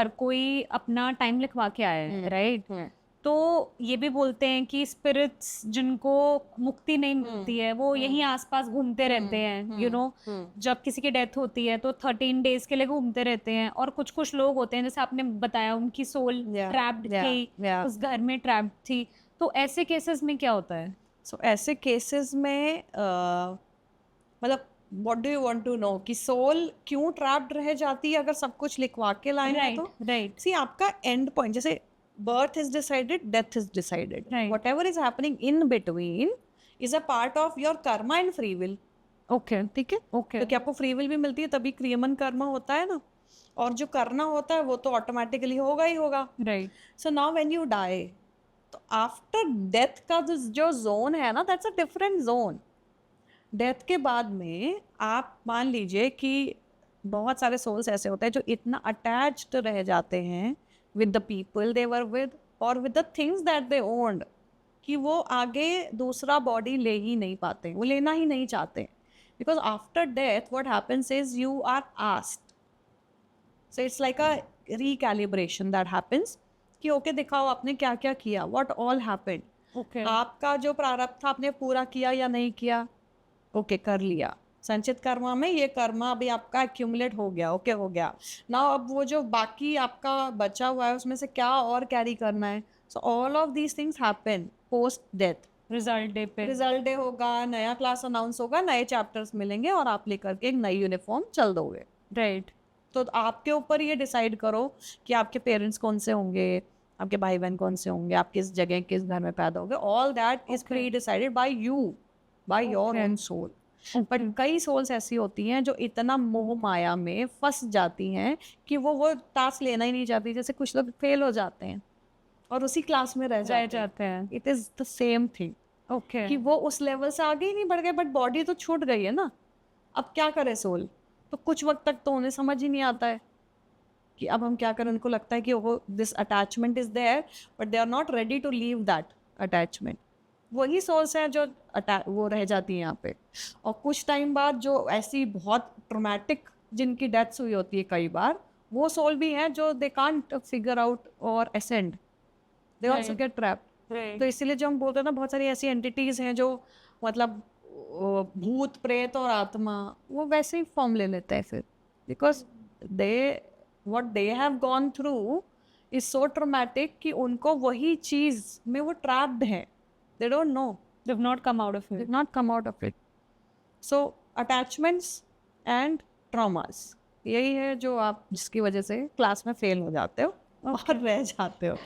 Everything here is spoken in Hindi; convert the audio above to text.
हर कोई अपना टाइम लिखवा के आया है, राइट? तो ये भी बोलते हैं कि स्पिरिट्स जिनको मुक्ति नहीं मिलती है वो यहीं आसपास घूमते रहते हैं, यू नो। जब किसी की डेथ होती है तो 13 डेज के लिए घूमते रहते हैं। और कुछ कुछ लोग होते हैं, जैसे आपने बताया, उनकी सोल ट्रैप्ड थी, उस घर में ट्रैप्ड थी। तो ऐसे केसेस में क्या होता है? ऐसे केसेस में मतलब what do you want to know कि सोल क्यों ट्रैप्ड रह जाती है अगर सब कुछ लिखवा के लाए हैं तो? राइट। सी, आपका एंड पॉइंट, जैसे birth is decided, death is decided. Right. Whatever is happening in between is a part of your karma and free will. Okay, ठीक है? ओके। क्योंकि आपको फ्री विल भी मिलती है तभी क्रियमन कर्म होता है ना, और जो करना होता है वो तो ऑटोमेटिकली होगा ही होगा। Right. So now when you die, तो आफ्टर डेथ का जो जोन है ना, that's a different zone. Death के बाद में आप मान लीजिए कि बहुत सारे सोल्स ऐसे होते हैं जो इतना अटैच्ड रह जाते हैं with the people they were with और with the things that they owned, कि वो आगे दूसरा बॉडी ले ही नहीं पाते, वो लेना ही नहीं चाहते। Because after death what happens is you are asked, so it's like a recalibration that happens कि ओके दिखाओ आपने क्या क्या किया, व्हाट ऑल हैपेंड। ओके। आपका जो प्रारब्ध था आपने पूरा किया या नहीं किया? ओके, कर लिया। संचित कर्मा में ये कर्मा अभी आपका एक्यूमुलेट हो गया, ओके हो गया ना। अब वो जो बाकी आपका बचा हुआ है उसमें से क्या और कैरी करना है। So all of these things happen post death. Result day पे। रिजल्ट डे होगा, नया क्लास अनाउंस होगा, नए चैप्टर्स मिलेंगे और आप लेकर के एक नई यूनिफॉर्म चल दोगे। राइट। तो आपके ऊपर ये डिसाइड करो कि आपके पेरेंट्स कौन से होंगे, आपके भाई बहन कौन से होंगे, आप किस जगह किस घर में पैदा होगे। All that is pre decided by you, by your own soul. But कई सोल्स ऐसी होती हैं जो इतना मोह माया में फंस जाती हैं कि वो टास्क लेना ही नहीं चाहती। जैसे कुछ लोग फेल हो जाते हैं और उसी क्लास में रह जाते हैं। It is the same thing okay. कि वो उस लेवल से आगे ही नहीं बढ़ गए, बट बॉडी तो छूट गई है ना। अब क्या करे सोल? तो कुछ वक्त तक तो उन्हें समझ ही नहीं आता है कि अब हम क्या करें। उनको लगता है कि वो this attachment is there, but they are not ready to leave that attachment. वही सोल्स हैं जो वो रह जाती हैं यहाँ पे। और कुछ टाइम बाद जो ऐसी बहुत ट्रोमैटिक जिनकी डेथ्स हुई होती है कई बार, वो सोल भी हैं जो दे कांट फिगर आउट और ascend, they also get trapped. तो इसीलिए जो हम बोलते हैं ना, बहुत सारी ऐसी एंटिटीज हैं जो मतलब भूत प्रेत और आत्मा वो वैसे ही फॉर्म ले लेते हैं फिर, because they what they have gone through is so traumatic कि उनको वही चीज में वो ट्रैप्ड है। They don't know, they have not come out of it. Not come out of it. So attachments and traumas यही है जो आप जिसकी वजह से क्लास में फेल हो जाते हो और रह जाते हो।